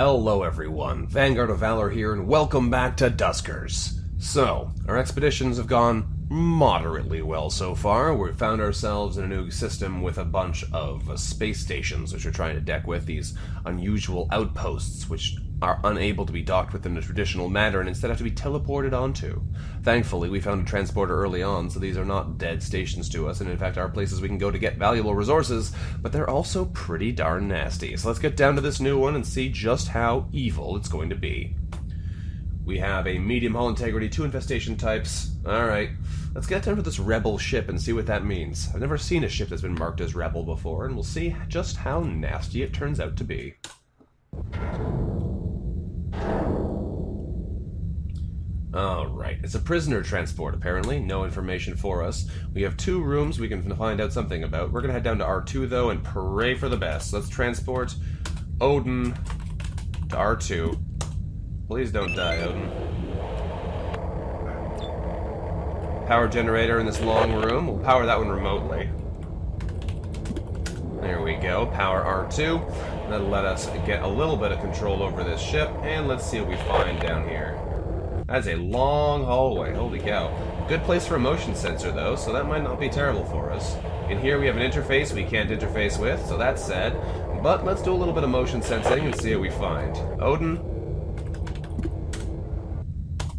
Hello everyone, Vanguard of Valor here, and welcome back to Duskers. So, our expeditions have gone moderately well so far. We've found ourselves in a new system with a bunch of space stations which we're trying to deck with, these unusual outposts which are unable to be docked with in a traditional manner and instead have to be teleported onto. Thankfully, we found a transporter early on, so these are not dead stations to us, and in fact are places we can go to get valuable resources, but they're also pretty darn nasty. So let's get down to this new one and see just how evil it's going to be. We have a medium hull integrity, 2 infestation types. Alright, let's get down to this rebel ship and see what that means. I've never seen a ship that's been marked as rebel before, and we'll see just how nasty it turns out to be. Alright, it's a prisoner transport apparently, no information for us. We have 2 rooms we can find out something about. We're going to head down to R2 though and pray for the best. Let's transport Odin to R2. Please don't die, Odin. Power generator in this long room. We'll power that one remotely. There we go, power R2. That'll let us get a little bit of control over this ship, and let's see what we find down here. That's a long hallway, holy cow. Good place for a motion sensor though, so that might not be terrible for us. In here we have an interface we can't interface with, so that's sad. But let's do a little bit of motion sensing and see what we find. Odin,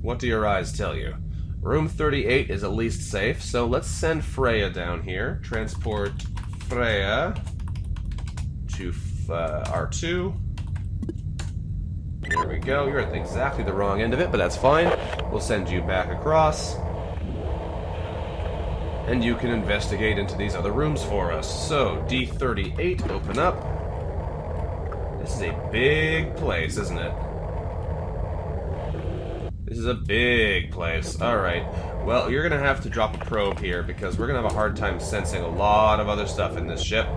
what do your eyes tell you? Room 38 is at least safe, so let's send Freya down here. Transport Freya to R2. There we go. You're at exactly the wrong end of it, but that's fine. We'll send you back across. And you can investigate into these other rooms for us. So, D38, open up. This is a big place, isn't it? This is a big place. Alright. Well, you're going to have to drop a probe here because we're going to have a hard time sensing a lot of other stuff in this ship.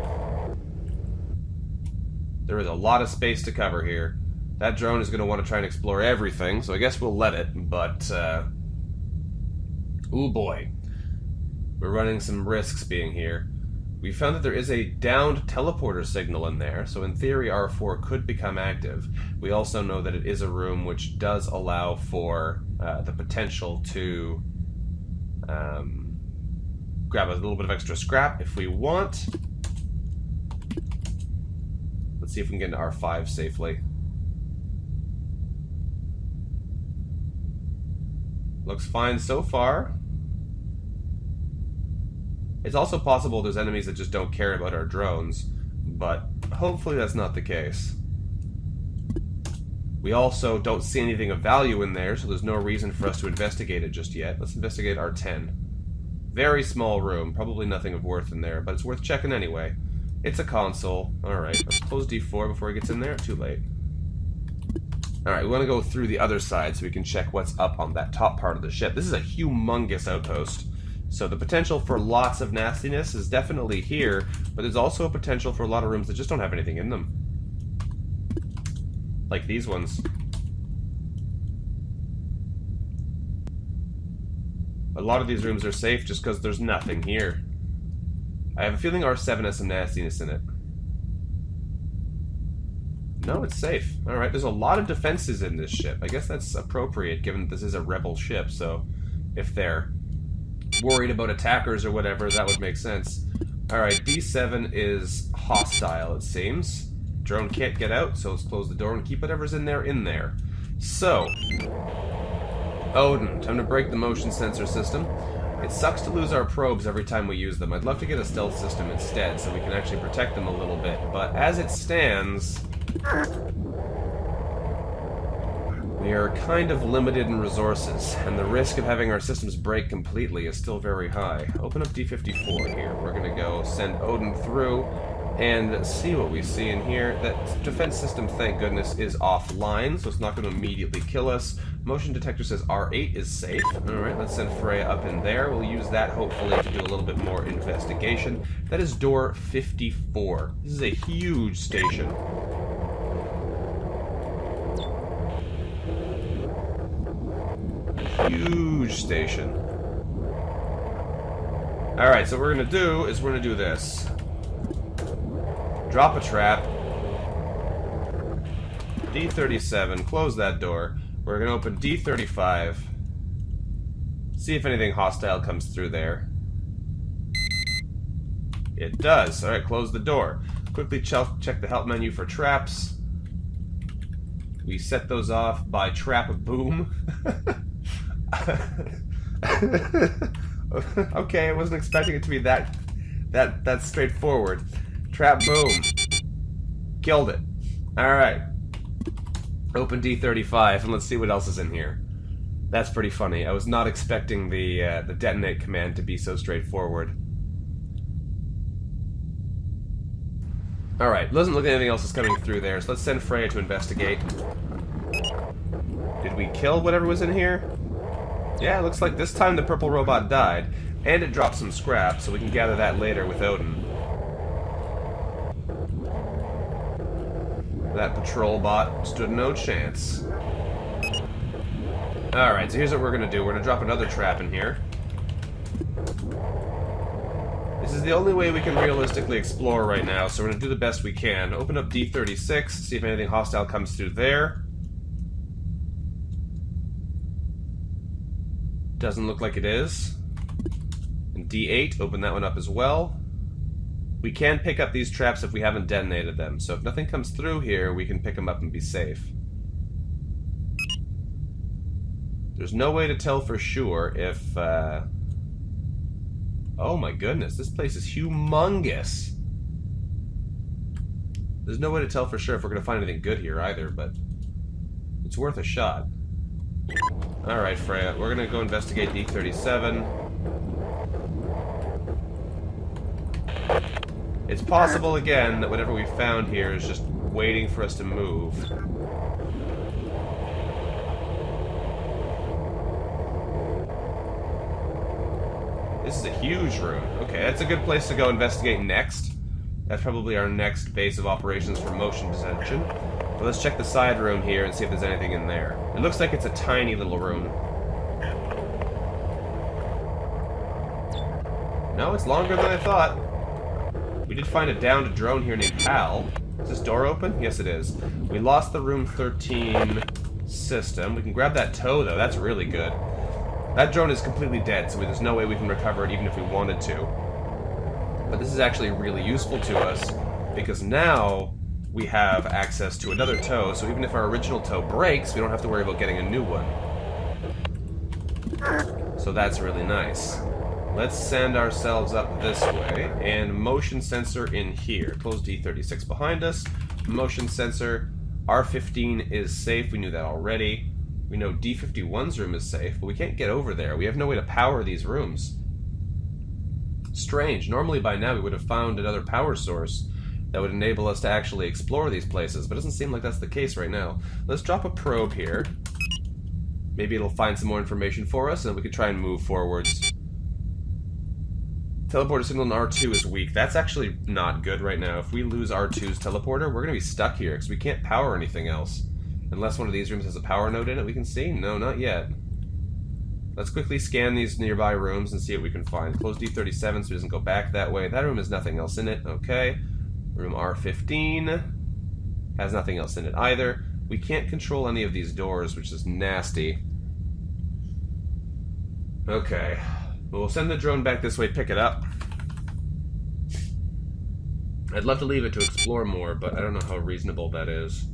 There is a lot of space to cover here. That drone is going to want to try and explore everything, so I guess we'll let it, but, ooh boy. We're running some risks being here. We found that there is a downed teleporter signal in there, so in theory R4 could become active. We also know that it is a room which does allow for the potential to grab a little bit of extra scrap if we want. Let's see if we can get into R5 safely. Looks fine so far. It's also possible there's enemies that just don't care about our drones, but hopefully that's not the case. We also don't see anything of value in there, so there's no reason for us to investigate it just yet. Let's investigate R10. Very small room, probably nothing of worth in there, but it's worth checking anyway. It's a console. Alright, let's close D4 before he gets in there. Too late. Alright, we want to go through the other side so we can check what's up on that top part of the ship. This is a humongous outpost. So the potential for lots of nastiness is definitely here, but there's also a potential for a lot of rooms that just don't have anything in them. Like these ones. A lot of these rooms are safe just because there's nothing here. I have a feeling R7 has some nastiness in it. No, it's safe. Alright, there's a lot of defenses in this ship. I guess that's appropriate given that this is a rebel ship, so if they're worried about attackers or whatever, that would make sense. Alright, D7 is hostile, it seems. Drone can't get out, so let's close the door and keep whatever's in there in there. So, Odin, time to break the motion sensor system. It sucks to lose our probes every time we use them. I'd love to get a stealth system instead so we can actually protect them a little bit, but as it stands, we are kind of limited in resources, and the risk of having our systems break completely is still very high. Open up D54 here. We're going to go send Odin through and see what we see in here. That defense system, thank goodness, is offline, so it's not going to immediately kill us. Motion detector says R8 is safe. Alright, let's send Freya up in there. We'll use that, hopefully, to do a little bit more investigation. That is door 54. This is a huge station. Huge station. Alright, so what we're going to do is we're going to do this. Drop a trap. D37, close that door. We're going to open D35. See if anything hostile comes through there. It does. Alright, close the door. Quickly check the help menu for traps. We set those off by trap boom. Okay, I wasn't expecting it to be that straightforward. Trap boom. Killed it. Alright. Open D35 and let's see what else is in here. That's pretty funny. I was not expecting the detonate command to be so straightforward. Alright, doesn't look like anything else is coming through there, so let's send Freya to investigate. Did we kill whatever was in here? Yeah, looks like this time the purple robot died, and it dropped some scrap, so we can gather that later with Odin. That patrol bot stood no chance. Alright, so here's what we're gonna do. We're gonna drop another trap in here. This is the only way we can realistically explore right now, so we're gonna do the best we can. Open up D36, see if anything hostile comes through there. Doesn't look like it is. And D8, open that one up as well. We can pick up these traps if we haven't detonated them, so if nothing comes through here, we can pick them up and be safe. There's no way to tell for sure if, oh my goodness, this place is humongous! There's no way to tell for sure if we're going to find anything good here either, but it's worth a shot. Alright, Freya, we're going to go investigate D37. It's possible, again, that whatever we found here is just waiting for us to move. This is a huge room. Okay, that's a good place to go investigate next. That's probably our next base of operations for motion detection. But let's check the side room here and see if there's anything in there. It looks like it's a tiny little room. No, it's longer than I thought. We did find a downed drone here named Hal. Is this door open? Yes, it is. We lost the room 13 system. We can grab that tow, though. That's really good. That drone is completely dead, so there's no way we can recover it even if we wanted to. But this is actually really useful to us, because now we have access to another tow, so even if our original tow breaks, we don't have to worry about getting a new one. So that's really nice. Let's send ourselves up this way, and motion sensor in here. Close D36 behind us. Motion sensor. R15 is safe, we knew that already. We know D51's room is safe, but we can't get over there. We have no way to power these rooms. Strange. Normally by now we would have found another power source that would enable us to actually explore these places, but it doesn't seem like that's the case right now. Let's drop a probe here. Maybe it'll find some more information for us, and we can try and move forwards. Teleporter signal in R2 is weak. That's actually not good right now. If we lose R2's teleporter, we're going to be stuck here, because we can't power anything else. Unless one of these rooms has a power node in it we can see? No, not yet. Let's quickly scan these nearby rooms and see what we can find. Close D37 so it doesn't go back that way. That room has nothing else in it. Okay. Room R15 has nothing else in it either. We can't control any of these doors, which is nasty. Okay. We'll send the drone back this way, pick it up. I'd love to leave it to explore more, but I don't know how reasonable that is.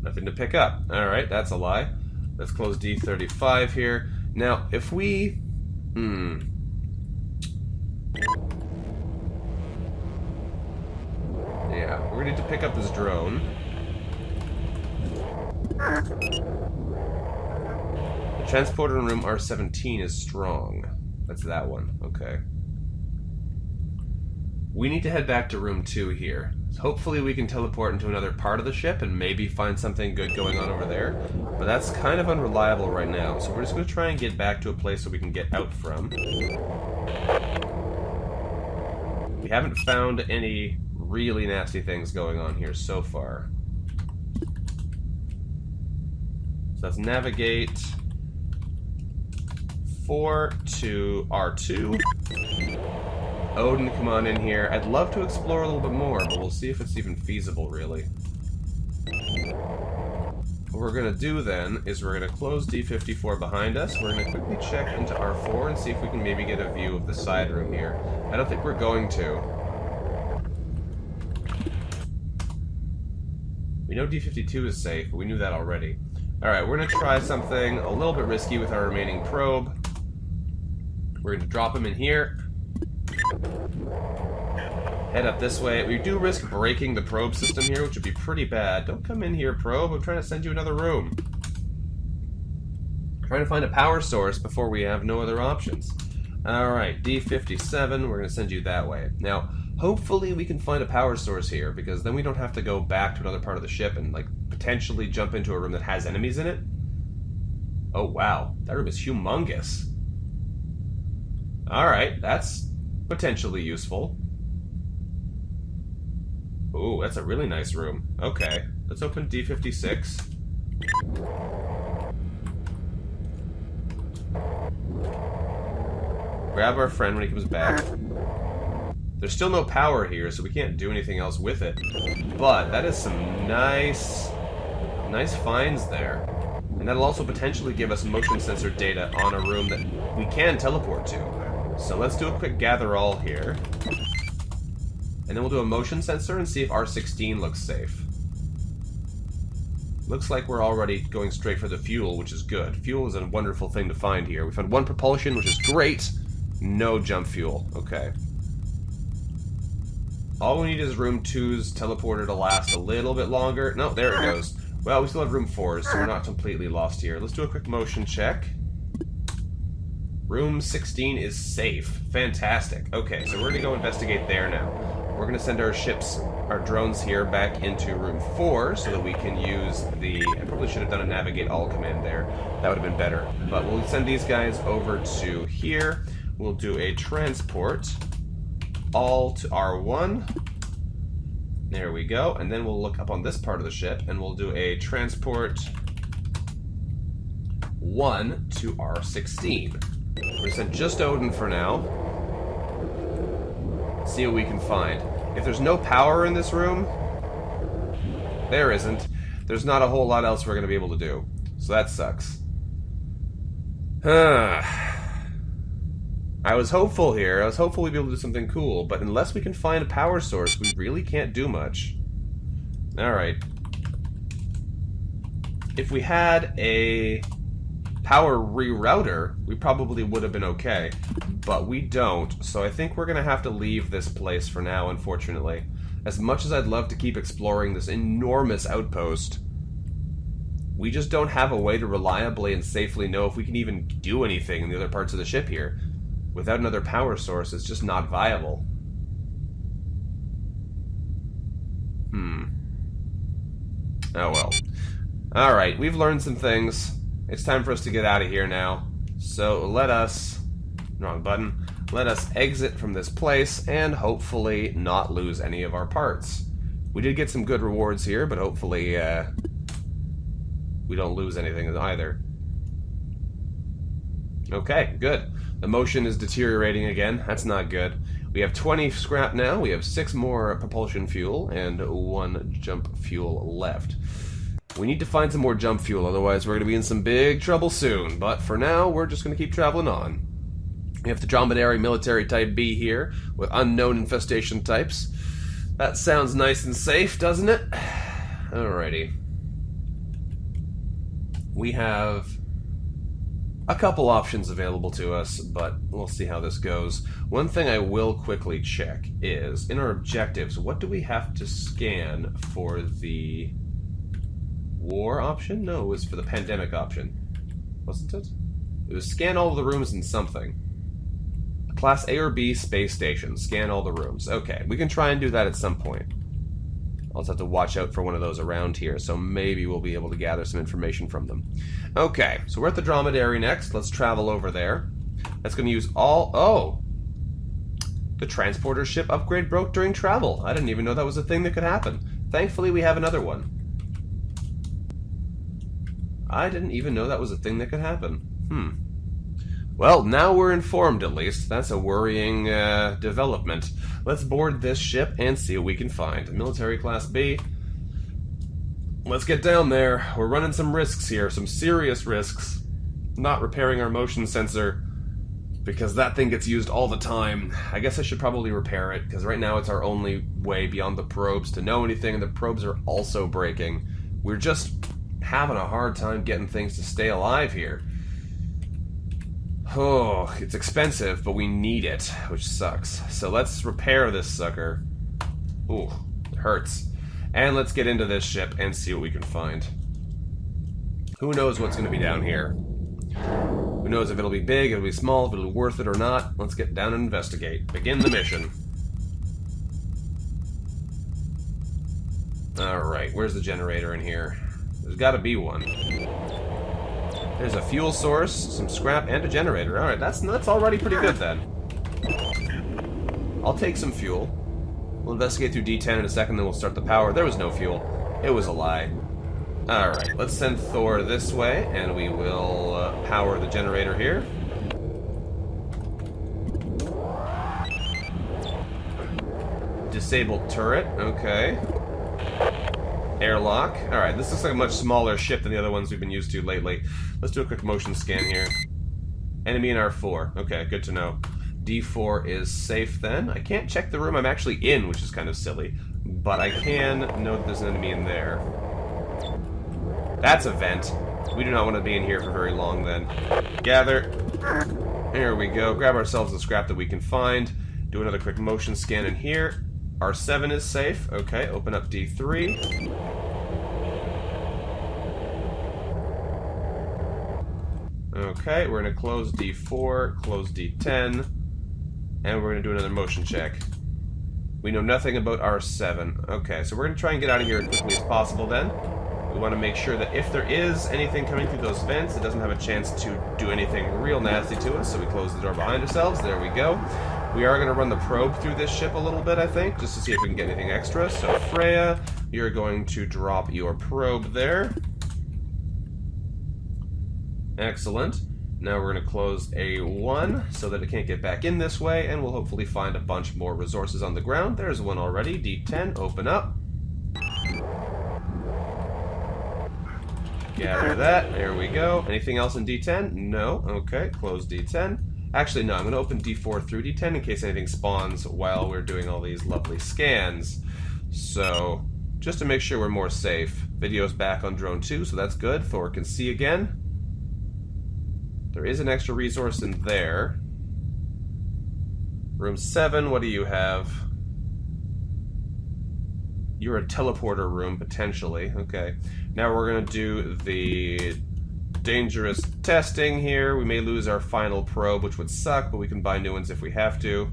Nothing to pick up. Alright, that's a lie. Let's close D35 here. Now, if we... Yeah, we're going to need to pick up this drone. The transporter in room R17 is strong. That's that one. Okay. We need to head back to room 2 here. Hopefully we can teleport into another part of the ship and maybe find something good going on over there. But that's kind of unreliable right now, so we're just going to try and get back to a place so we can get out from. We haven't found any really nasty things going on here so far. So let's navigate 4 to R2. Odin, come on in here. I'd love to explore a little bit more, but we'll see if it's even feasible, really. What we're going to do then is we're going to close D54 behind us. We're going to quickly check into R4 and see if we can maybe get a view of the side room here. I don't think we're going to. We know D52 is safe, but we knew that already. Alright, we're going to try something a little bit risky with our remaining probe. We're going to drop him in here. Head up this way. We do risk breaking the probe system here, which would be pretty bad. Don't come in here, probe. I'm trying to send you another room. Trying to find a power source before we have no other options. Alright, D57, we're going to send you that way. Now, hopefully we can find a power source here, because then we don't have to go back to another part of the ship and, like, potentially jump into a room that has enemies in it. Oh, wow. That room is humongous. Alright, that's potentially useful. Ooh, that's a really nice room. Okay, let's open D56. Grab our friend when he comes back. There's still no power here, so we can't do anything else with it. But that is some nice finds there. And that'll also potentially give us motion sensor data on a room that we can teleport to. So let's do a quick gather all here. And then we'll do a motion sensor and see if R16 looks safe. Looks like we're already going straight for the fuel, which is good. Fuel is a wonderful thing to find here. We found one propulsion, which is great. No jump fuel. Okay. All we need is room 2's teleporter to last a little bit longer. No, there it goes. Well, we still have room 4's, so we're not completely lost here. Let's do a quick motion check. Room 16 is safe. Fantastic. Okay, so we're going to go investigate there now. We're going to send our drones here back into room 4 so that we can use the... I probably should have done a navigate all command there. That would have been better. But we'll send these guys over to here. We'll do a transport all to R1. There we go. And then we'll look up on this part of the ship and we'll do a transport 1 to R16. We're going to send just Odin for now. See what we can find. If there's no power in this room, there isn't. There's not a whole lot else we're going to be able to do. So that sucks. I was hopeful here. I was hopeful we'd be able to do something cool, but unless we can find a power source, we really can't do much. Alright. If we had a power rerouter, we probably would have been okay. But we don't, so I think we're going to have to leave this place for now, unfortunately. As much as I'd love to keep exploring this enormous outpost, we just don't have a way to reliably and safely know if we can even do anything in the other parts of the ship here. Without another power source, it's just not viable. Oh well. Alright, we've learned some things. It's time for us to get out of here now. So let us... Wrong button. Let us exit from this place and hopefully not lose any of our parts. We did get some good rewards here, but hopefully we don't lose anything either. Okay, good. The motion is deteriorating again. That's not good. We have 20 scrap now. We have 6 more propulsion fuel and 1 jump fuel left. We need to find some more jump fuel, otherwise we're going to be in some big trouble soon. But for now, we're just going to keep traveling on. We have the Dromedary Military Type B here, with unknown infestation types. That sounds nice and safe, doesn't it? Alrighty. We have a couple options available to us, but we'll see how this goes. One thing I will quickly check is, in our objectives, what do we have to scan for the war option? No, it was for the pandemic option. Wasn't it? It was scan all of the rooms in something. Class A or B space station. Scan all the rooms. Okay, we can try and do that at some point. I'll just have to watch out for one of those around here, so maybe we'll be able to gather some information from them. Okay, so we're at the Dromedary next. Let's travel over there. That's going to use all... Oh! The transporter ship upgrade broke during travel. I didn't even know that was a thing that could happen. Thankfully, we have another one. I didn't even know that was a thing that could happen. Well, now we're informed at least. That's a worrying development. Let's board this ship and see what we can find. Military Class B. Let's get down there. We're running some risks here, some serious risks. Not repairing our motion sensor, because that thing gets used all the time. I guess I should probably repair it, because right now it's our only way beyond the probes to know anything, and the probes are also breaking. We're just having a hard time getting things to stay alive here. Oh, it's expensive, but we need it, which sucks. So let's repair this sucker. Ooh, it hurts. And let's get into this ship and see what we can find. Who knows what's going to be down here? Who knows if it'll be big, if it'll be small, if it'll be worth it or not. Let's get down and investigate. Begin the mission. Alright, where's the generator in here? There's got to be one. There's a fuel source, some scrap, and a generator. Alright, that's already pretty good then. I'll take some fuel. We'll investigate through D10 in a second, then we'll start the power. There was no fuel. It was a lie. Alright, let's send Thor this way, and we will power the generator here. Disabled turret, okay. Airlock. Alright, this looks like a much smaller ship than the other ones we've been used to lately. Let's do a quick motion scan here. Enemy in R4. Okay, good to know. D4 is safe then. I can't check the room I'm actually in, which is kind of silly. But I can note there's an enemy in there. That's a vent. We do not want to be in here for very long then. Gather. There we go. Grab ourselves the scrap that we can find. Do another quick motion scan in here. R7 is safe. Okay, open up D3. Okay, we're going to close D4, close D10, and we're going to do another motion check. We know nothing about R7. Okay, so we're going to try and get out of here as quickly as possible then. We want to make sure that if there is anything coming through those vents, it doesn't have a chance to do anything real nasty to us, so we close the door behind ourselves. There we go. We are going to run the probe through this ship a little bit, I think, just to see if we can get anything extra. So, Freya, you're going to drop your probe there. Excellent. Now we're going to close A1 so that it can't get back in this way, and we'll hopefully find a bunch more resources on the ground. There's one already. D10, open up. Gather that. There we go. Anything else in D10? No. Okay, close D10. Actually, no, I'm going to open D4 through D10 in case anything spawns while we're doing all these lovely scans. So, just to make sure we're more safe. Video's back on drone 2, so that's good. Thor can see again. There is an extra resource in there. Room 7, what do you have? You're a teleporter room, potentially. Okay. Now we're going to do the dangerous testing here. We may lose our final probe, which would suck, but we can buy new ones if we have to.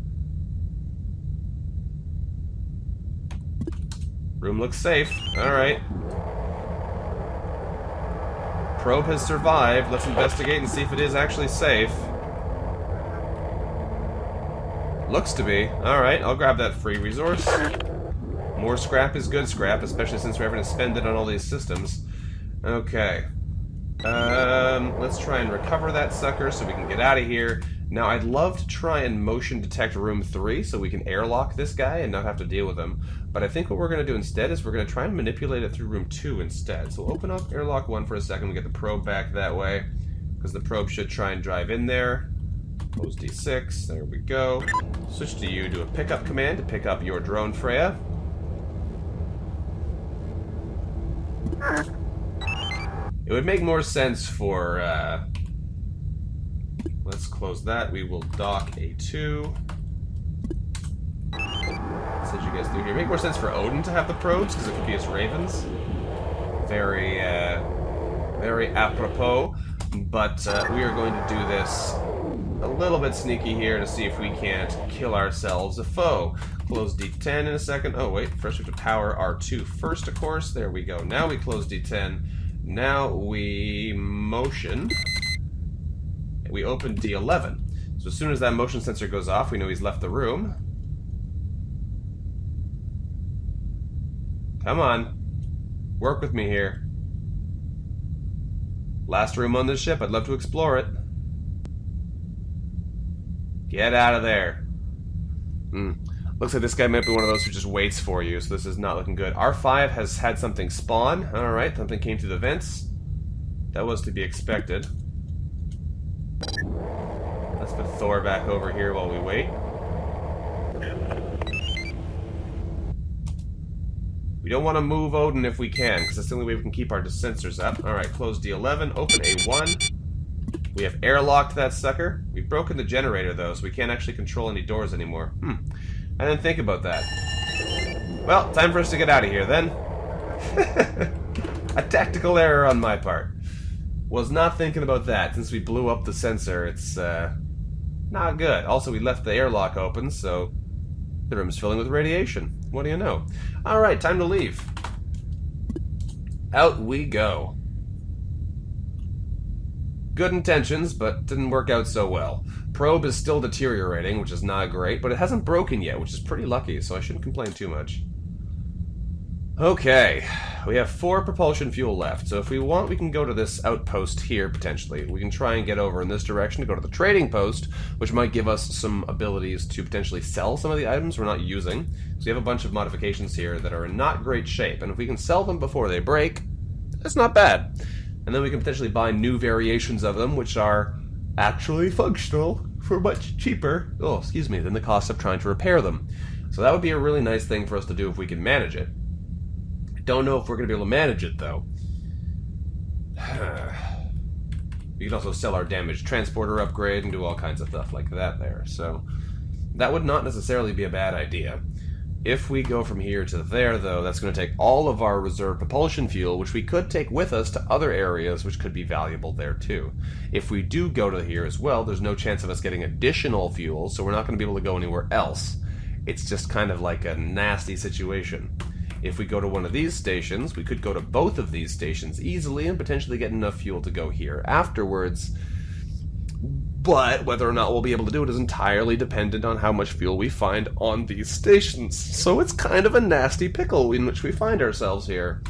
Room looks safe. Alright. Probe has survived. Let's investigate and see if it is actually safe. Looks to be. Alright, I'll grab that free resource. More scrap is good scrap, especially since we're having to spend it on all these systems. Okay. Let's try and recover that sucker so we can get out of here. Now, I'd love to try and motion detect room 3 so we can airlock this guy and not have to deal with him. But I think what we're going to do instead is we're going to try and manipulate it through room 2 instead. So we'll open up airlock 1 for a second. We get the probe back that way, because the probe should try and drive in there. Close D6. There we go. Switch to you. Do a pickup command to pick up your drone, Freya. It would make more sense for, let's close that. We will dock A2. Send you guys through here. It'd make more sense for Odin to have the probes, because it could be his ravens. Very, very apropos. But we are going to do this a little bit sneaky here to see if we can't kill ourselves a foe. Close D10 in a second. Oh, wait. First we have to power R2 first, of course. There we go. Now we close D10. Now we motion. We open D11. So as soon as that motion sensor goes off, we know he's left the room. Come on. Work with me here. Last room on this ship. I'd love to explore it. Get out of there. Looks like this guy might be one of those who just waits for you, so this is not looking good. R5 has had something spawn. Alright, something came through the vents. That was to be expected. Let's put Thor back over here while we wait. We don't want to move Odin if we can, because that's the only way we can keep our sensors up. Alright, close D11, open A1. We have airlocked that sucker. We've broken the generator, though, so we can't actually control any doors anymore. I didn't think about that. Well, time for us to get out of here, then. A tactical error on my part. Was not thinking about that. Since we blew up the sensor, it's, not good. Also, we left the airlock open, so the room's filling with radiation. What do you know? Alright, time to leave. Out we go. Good intentions, but didn't work out so well. Probe is still deteriorating, which is not great, but it hasn't broken yet, which is pretty lucky, so I shouldn't complain too much. Okay, we have 4 propulsion fuel left, so if we want, we can go to this outpost here, potentially. We can try and get over in this direction to go to the trading post, which might give us some abilities to potentially sell some of the items we're not using. So we have a bunch of modifications here that are in not great shape, and if we can sell them before they break, that's not bad. And then we can potentially buy new variations of them, which are actually functional for much cheaper, than the cost of trying to repair them. So that would be a really nice thing for us to do if we can manage it. I don't know if we're going to be able to manage it, though. We can also sell our damaged transporter upgrade and do all kinds of stuff like that there. So that would not necessarily be a bad idea. If we go from here to there, though, that's going to take all of our reserve propulsion fuel, which we could take with us to other areas, which could be valuable there, too. If we do go to here as well, there's no chance of us getting additional fuel, so we're not going to be able to go anywhere else. It's just kind of like a nasty situation. If we go to one of these stations, we could go to both of these stations easily and potentially get enough fuel to go here afterwards. But whether or not we'll be able to do it is entirely dependent on how much fuel we find on these stations. So it's kind of a nasty pickle in which we find ourselves here.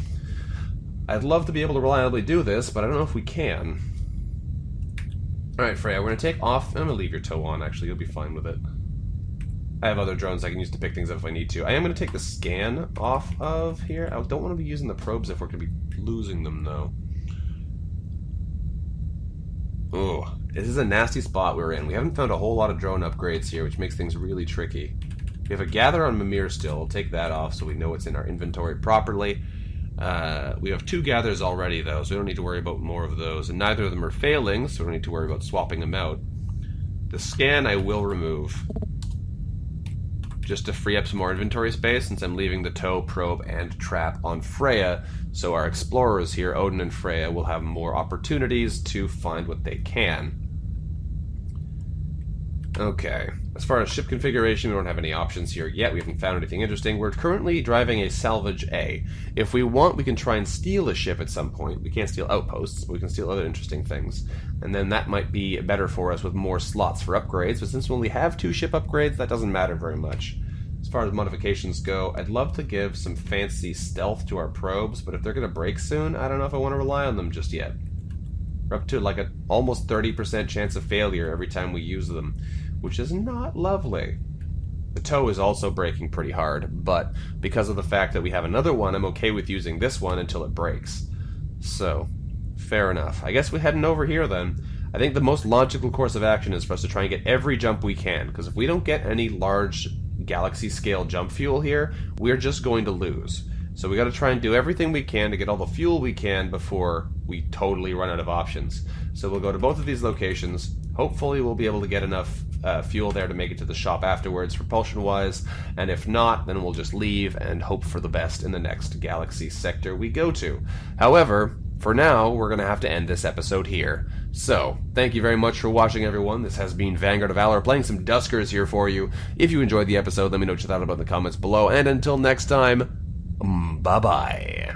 I'd love to be able to reliably do this, but I don't know if we can. Alright, Freya, we're going to take off. I'm going to leave your tow on, actually. You'll be fine with it. I have other drones I can use to pick things up if I need to. I am going to take the scan off of here. I don't want to be using the probes if we're going to be losing them, though. Ooh, this is a nasty spot we're in. We haven't found a whole lot of drone upgrades here, which makes things really tricky. We have a gather on Mimir still. We'll take that off so we know it's in our inventory properly. We have 2 gathers already, though, so we don't need to worry about more of those. And neither of them are failing, so we don't need to worry about swapping them out. The scan I will remove, just to free up some more inventory space, since I'm leaving the tow, probe, and trap on Freya, so our explorers here, Odin and Freya, will have more opportunities to find what they can. Okay, as far as ship configuration, we don't have any options here yet. We haven't found anything interesting. We're currently driving a salvage A. If we want, we can try and steal a ship at some point. We can't steal outposts, but we can steal other interesting things. And then that might be better for us with more slots for upgrades, but since we only have 2 ship upgrades, that doesn't matter very much. As far as modifications go, I'd love to give some fancy stealth to our probes, but if they're going to break soon, I don't know if I want to rely on them just yet. We're up to like an almost 30% chance of failure every time we use them, which is not lovely. The tow is also breaking pretty hard, but because of the fact that we have another one, I'm okay with using this one until it breaks. So, fair enough. I guess we're heading over here then. I think the most logical course of action is for us to try and get every jump we can, because if we don't get any large galaxy-scale jump fuel here, we're just going to lose. So we got to try and do everything we can to get all the fuel we can before we totally run out of options. So we'll go to both of these locations. Hopefully we'll be able to get enough fuel there to make it to the shop afterwards, propulsion-wise, and if not, then we'll just leave and hope for the best in the next galaxy sector we go to. However, for now, we're going to have to end this episode here. So, thank you very much for watching, everyone. This has been VanguardOfValor playing some Duskers here for you. If you enjoyed the episode, let me know what you thought about in the comments below, and until next time, bye-bye.